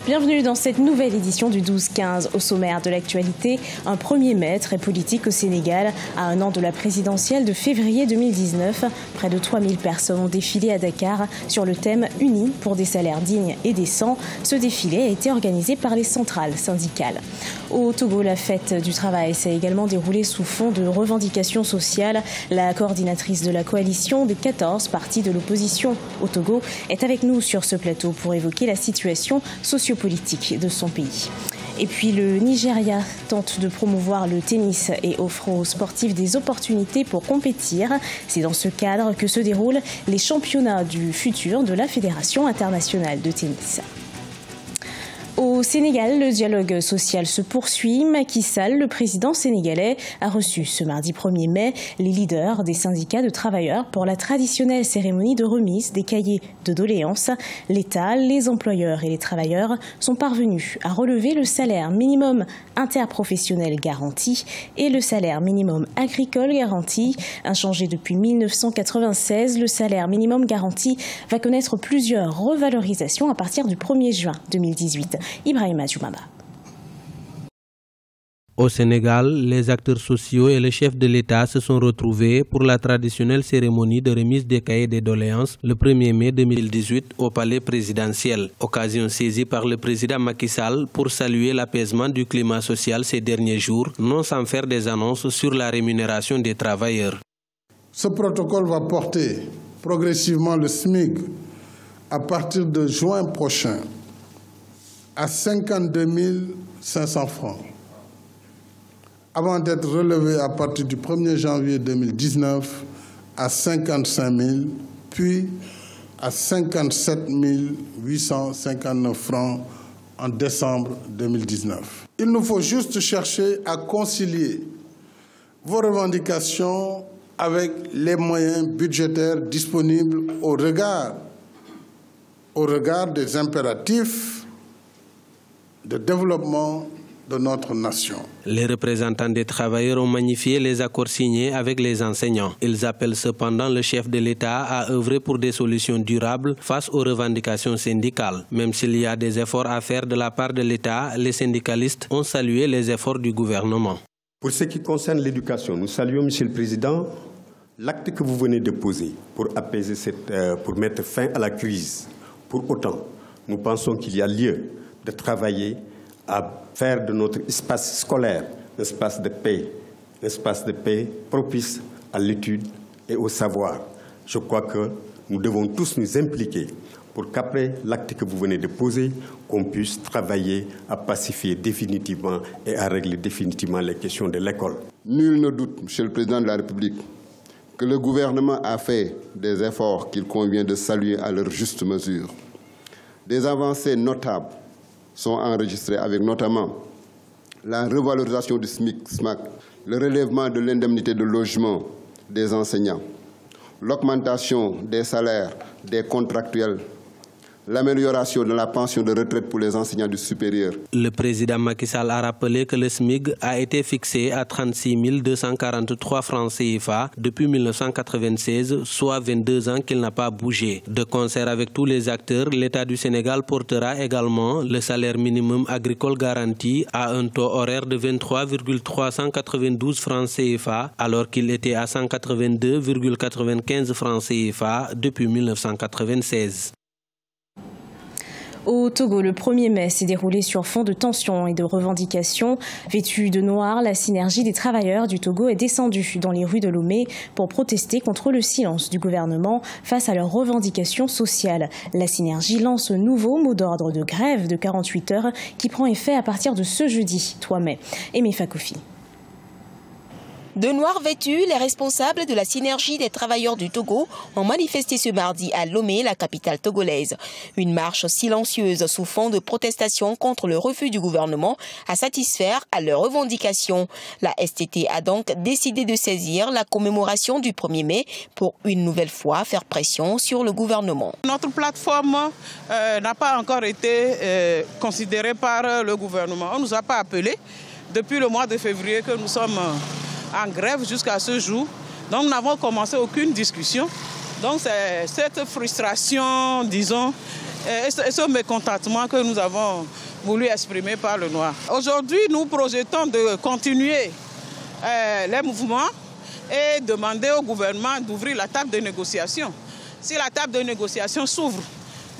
Bienvenue dans cette nouvelle édition du 12-15. Au sommaire de l'actualité, un 1er mai très politique au Sénégal. À un an de la présidentielle de février 2019, près de 3000 personnes ont défilé à Dakar sur le thème « Unis pour des salaires dignes et décents ». Ce défilé a été organisé par les centrales syndicales. Au Togo, la fête du travail s'est également déroulée sous fond de revendications sociales. La coordinatrice de la coalition des 14 partis de l'opposition au Togo est avec nous sur ce plateau pour évoquer la situation sociopolitique de son pays. Et puis le Nigeria tente de promouvoir le tennis et offre aux sportifs des opportunités pour compétir. C'est dans ce cadre que se déroulent les championnats du futur de la Fédération internationale de tennis. Au Sénégal, le dialogue social se poursuit. Macky Sall, le président sénégalais, a reçu ce mardi 1er mai les leaders des syndicats de travailleurs pour la traditionnelle cérémonie de remise des cahiers de doléances. L'État, les employeurs et les travailleurs sont parvenus à relever le salaire minimum interprofessionnel garanti et le salaire minimum agricole garanti. Inchangé depuis 1996, le salaire minimum garanti va connaître plusieurs revalorisations à partir du 1er juin 2018. Ibrahima Djoumaba. Au Sénégal, les acteurs sociaux et le chef de l'État se sont retrouvés pour la traditionnelle cérémonie de remise des cahiers des doléances le 1er mai 2018 au palais présidentiel. Occasion saisie par le président Macky Sall pour saluer l'apaisement du climat social ces derniers jours, non sans faire des annonces sur la rémunération des travailleurs. Ce protocole va porter progressivement le SMIC à partir de juin prochain à 52 500 francs, avant d'être relevé à partir du 1er janvier 2019 à 55 000, puis à 57 859 francs en décembre 2019. Il nous faut juste chercher à concilier vos revendications avec les moyens budgétaires disponibles au regard des impératifs de développement de notre nation. Les représentants des travailleurs ont magnifié les accords signés avec les enseignants. Ils appellent cependant le chef de l'État à œuvrer pour des solutions durables face aux revendications syndicales. Même s'il y a des efforts à faire de la part de l'État, les syndicalistes ont salué les efforts du gouvernement. Pour ce qui concerne l'éducation, nous saluons, Monsieur le Président, l'acte que vous venez de poser pour apaiser pour mettre fin à la crise. Pour autant, nous pensons qu'il y a lieu de travailler à faire de notre espace scolaire un espace de paix propice à l'étude et au savoir. Je crois que nous devons tous nous impliquer pour qu'après l'acte que vous venez de poser, qu'on puisse travailler à pacifier définitivement et à régler définitivement les questions de l'école. Nul ne doute, Monsieur le Président de la République, que le gouvernement a fait des efforts qu'il convient de saluer à leur juste mesure. Des avancées notables sont enregistrés avec notamment la revalorisation du SMIC-SMAC, le relèvement de l'indemnité de logement des enseignants, l'augmentation des salaires des contractuels, l'amélioration de la pension de retraite pour les enseignants du supérieur. Le président Macky Sall a rappelé que le SMIC a été fixé à 36 243 francs CFA depuis 1996, soit 22 ans qu'il n'a pas bougé. De concert avec tous les acteurs, l'État du Sénégal portera également le salaire minimum agricole garanti à un taux horaire de 23,392 francs CFA, alors qu'il était à 182,95 francs CFA depuis 1996. Au Togo, le 1er mai s'est déroulé sur fond de tensions et de revendications. Vêtue de noir, la synergie des travailleurs du Togo est descendue dans les rues de Lomé pour protester contre le silence du gouvernement face à leurs revendications sociales. La synergie lance un nouveau mot d'ordre de grève de 48 heures qui prend effet à partir de ce jeudi 3 mai. Aimé Fakoufi. De noir vêtus, les responsables de la synergie des travailleurs du Togo ont manifesté ce mardi à Lomé, la capitale togolaise. Une marche silencieuse sous fond de protestation contre le refus du gouvernement à satisfaire à leurs revendications. La STT a donc décidé de saisir la commémoration du 1er mai pour une nouvelle fois faire pression sur le gouvernement. Notre plateforme n'a pas encore été considérée par le gouvernement. On ne nous a pas appelés depuis le mois de février que nous sommes en grève jusqu'à ce jour. Donc nous n'avons commencé aucune discussion. Donc c'est cette frustration, disons, et ce mécontentement que nous avons voulu exprimer par le Noir. Aujourd'hui, nous projetons de continuer les mouvements et demander au gouvernement d'ouvrir la table de négociation. Si la table de négociation s'ouvre,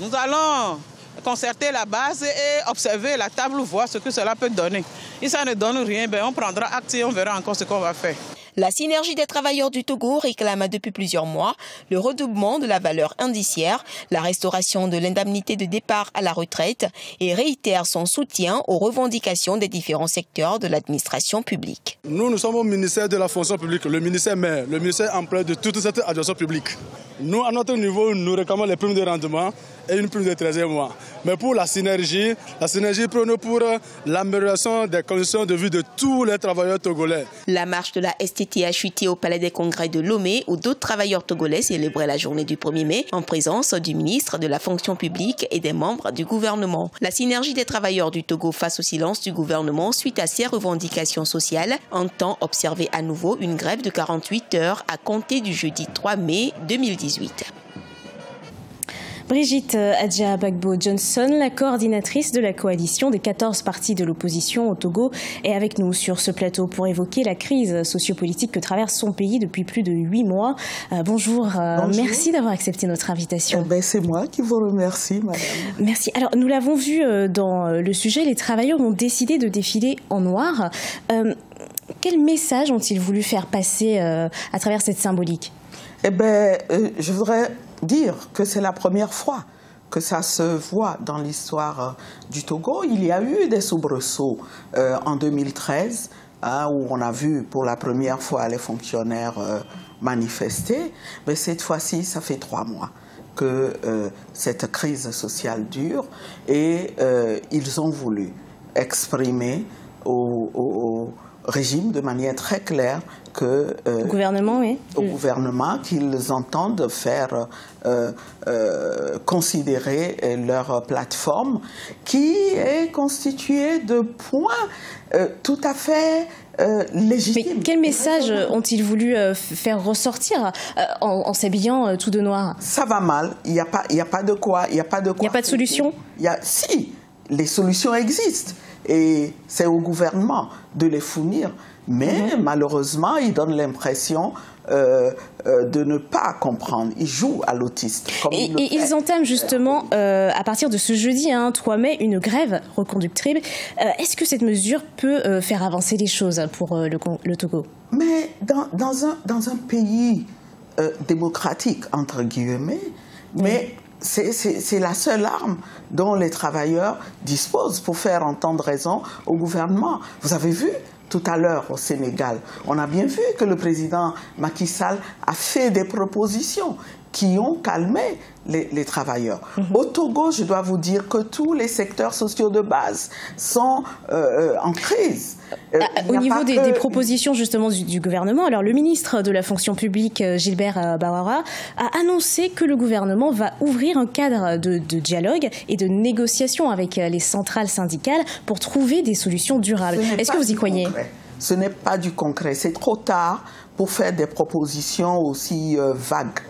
nous allons concerter la base et observer la table, voir ce que cela peut donner. Si ça ne donne rien, on prendra acte et on verra encore ce qu'on va faire. La synergie des travailleurs du Togo réclame depuis plusieurs mois le redoublement de la valeur indiciaire, la restauration de l'indemnité de départ à la retraite et réitère son soutien aux revendications des différents secteurs de l'administration publique. Nous sommes au ministère de la fonction publique, le ministère maire, le ministère employé de toute cette administration publique. Nous, à notre niveau, nous réclamons les primes de rendement et une prime de 13e mois. Mais pour la synergie prône pour l'amélioration des conditions de vie de tous les travailleurs togolais. La marche de la STT a chuté au Palais des Congrès de Lomé où d'autres travailleurs togolais célébraient la journée du 1er mai en présence du ministre de la fonction publique et des membres du gouvernement. La synergie des travailleurs du Togo face au silence du gouvernement suite à ces revendications sociales entend observer à nouveau une grève de 48 heures à compter du jeudi 3 mai 2018. Brigitte Adja Bagbo-Johnson, la coordinatrice de la coalition des 14 partis de l'opposition au Togo, est avec nous sur ce plateau pour évoquer la crise sociopolitique que traverse son pays depuis plus de 8 mois. Bonjour, merci d'avoir accepté notre invitation. C'est moi qui vous remercie, madame. Merci. Alors, nous l'avons vu dans le sujet, les travailleurs ont décidé de défiler en noir. Quel message ont-ils voulu faire passer à travers cette symbolique ? Je voudrais dire que c'est la première fois que ça se voit dans l'histoire du Togo. Il y a eu des soubresauts en 2013, où on a vu pour la première fois les fonctionnaires manifester. Mais cette fois-ci, ça fait 3 mois que cette crise sociale dure et ils ont voulu exprimer au régime de manière très claire que au gouvernement, oui. Au gouvernement qu'ils entendent faire considérer leur plateforme qui est constituée de points tout à fait légitimes. Mais quel message ont-ils voulu faire ressortir en s'habillant tout de noir? Ça va mal, il n'y a pas de quoi. Il n'y a pas de solution? Si, les solutions existent. Et c'est au gouvernement de les fournir. Mais malheureusement, ils donnent l'impression de ne pas comprendre. Ils jouent à l'autiste. Ils entament justement, à partir de ce jeudi, 3 mai, une grève reconductible. Est-ce que cette mesure peut faire avancer les choses pour le Togo? Mais dans un pays démocratique, entre guillemets, mais c'est la seule arme dont les travailleurs disposent pour faire entendre raison au gouvernement. Vous avez vu tout à l'heure au Sénégal, on a bien vu que le président Macky Sall a fait des propositions qui ont calmé les travailleurs. Au Togo, je dois vous dire que tous les secteurs sociaux de base sont en crise. Au niveau des propositions justement du gouvernement, alors le ministre de la fonction publique, Gilbert Bawara, a annoncé que le gouvernement va ouvrir un cadre de dialogue et de négociation avec les centrales syndicales pour trouver des solutions durables. Est-ce que vous y croyez? Ce n'est pas du concret. C'est trop tard pour faire des propositions aussi vagues.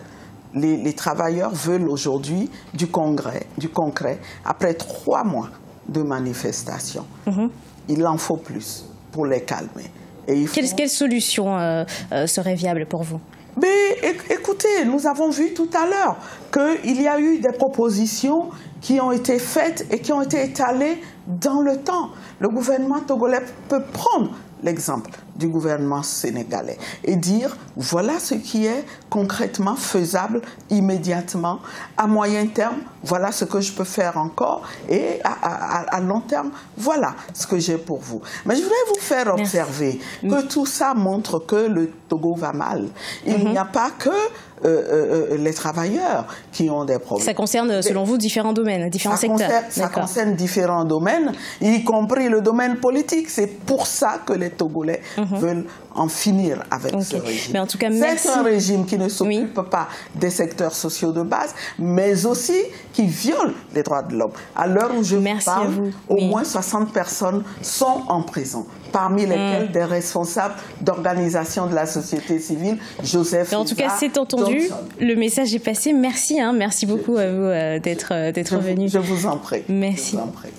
Les travailleurs veulent aujourd'hui du concret après 3 mois de manifestation. Il en faut plus pour les calmer. Et quelle solution serait viable pour vous? Mais écoutez, nous avons vu tout à l'heure qu'il y a eu des propositions qui ont été faites et qui ont été étalées dans le temps. Le gouvernement togolais peut prendre l'exemple du gouvernement sénégalais et dire voilà ce qui est concrètement faisable immédiatement, à moyen terme, voilà ce que je peux faire encore et à long terme, voilà ce que j'ai pour vous. Mais je voudrais vous faire observer que tout ça montre que le Togo va mal. Il n'y a pas que les travailleurs qui ont des problèmes. Ça concerne, selon vous, différents domaines, différents secteurs. Ça concerne différents domaines, y compris le domaine politique. C'est pour ça que les Togolais veulent en finir avec ce régime. Mais en tout cas, c'est un régime qui ne s'occupe pas des secteurs sociaux de base, mais aussi qui viole les droits de l'homme. À l'heure où je vous parle, au moins 60 personnes sont en prison, parmi lesquelles des responsables d'organisations de la société civile, Joseph. Mais en tout cas, c'est entendu. Johnson. Le message est passé. Merci, merci beaucoup à vous d'être venu. Je vous en prie. Merci. Je vous en prie.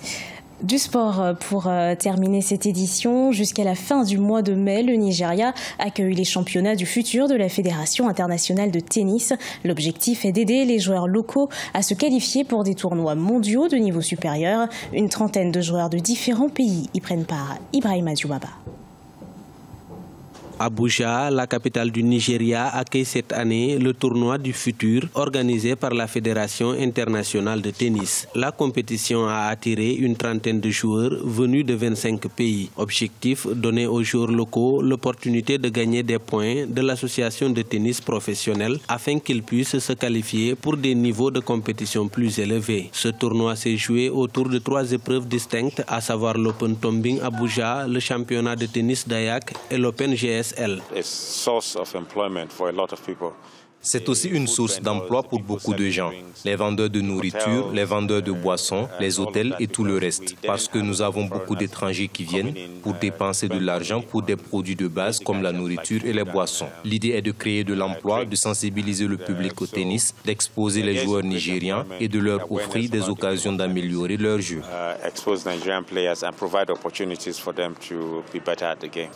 Du sport pour terminer cette édition. Jusqu'à la fin du mois de mai, le Nigeria accueille les championnats du futur de la Fédération internationale de tennis. L'objectif est d'aider les joueurs locaux à se qualifier pour des tournois mondiaux de niveau supérieur. Une trentaine de joueurs de différents pays y prennent part. Ibrahima Djoubaba. Abuja, la capitale du Nigeria, accueille cette année le tournoi du futur organisé par la Fédération internationale de tennis. La compétition a attiré une trentaine de joueurs venus de 25 pays. Objectif, donner aux joueurs locaux l'opportunité de gagner des points de l'association de tennis professionnelle afin qu'ils puissent se qualifier pour des niveaux de compétition plus élevés. Ce tournoi s'est joué autour de 3 épreuves distinctes, à savoir l'Open Tombing Abuja, le championnat de tennis d'Ayak et l'Open GSL. C'est aussi une source d'emploi pour beaucoup de gens, les vendeurs de nourriture, les vendeurs de boissons, les hôtels et tout le reste. Parce que nous avons beaucoup d'étrangers qui viennent pour dépenser de l'argent pour des produits de base comme la nourriture et les boissons. L'idée est de créer de l'emploi, de sensibiliser le public au tennis, d'exposer les joueurs nigérians et de leur offrir des occasions d'améliorer leur jeu.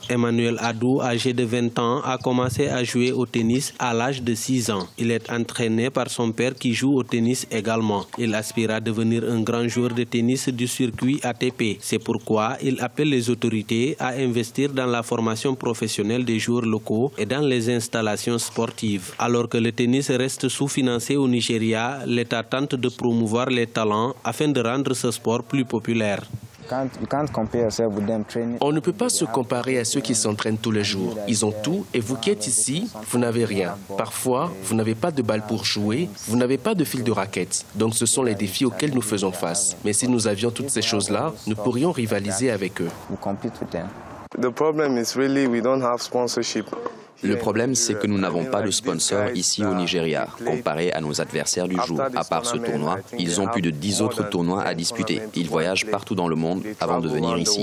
Emmanuel Adou, âgé de 20 ans, a commencé à jouer au tennis à l'âge de 6 ans. Il est entraîné par son père qui joue au tennis également. Il aspire à devenir un grand joueur de tennis du circuit ATP. C'est pourquoi il appelle les autorités à investir dans la formation professionnelle des joueurs locaux et dans les installations sportives. Alors que le tennis reste sous-financé au Nigeria, l'État tente de promouvoir les talents afin de rendre ce sport plus populaire. On ne peut pas se comparer à ceux qui s'entraînent tous les jours. Ils ont tout et vous qui êtes ici, vous n'avez rien. Parfois, vous n'avez pas de balle pour jouer, vous n'avez pas de fil de raquette. Donc ce sont les défis auxquels nous faisons face. Mais si nous avions toutes ces choses-là, nous pourrions rivaliser avec eux. Le problème, c'est que nous n'avons pas de sponsors ici au Nigeria, comparé à nos adversaires du jour. À part ce tournoi, ils ont plus de 10 autres tournois à disputer. Ils voyagent partout dans le monde avant de venir ici.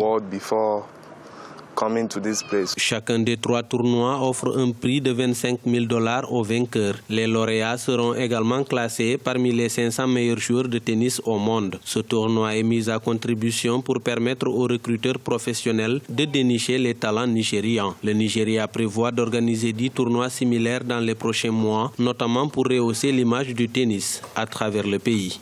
Chacun des 3 tournois offre un prix de $25 000 aux vainqueurs. Les lauréats seront également classés parmi les 500 meilleurs joueurs de tennis au monde. Ce tournoi est mis à contribution pour permettre aux recruteurs professionnels de dénicher les talents nigérians. Le Nigeria prévoit d'organiser 10 tournois similaires dans les prochains mois, notamment pour rehausser l'image du tennis à travers le pays.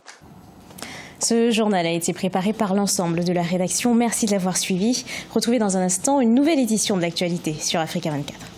Ce journal a été préparé par l'ensemble de la rédaction. Merci de l'avoir suivi. Retrouvez dans un instant une nouvelle édition de l'actualité sur Africa 24.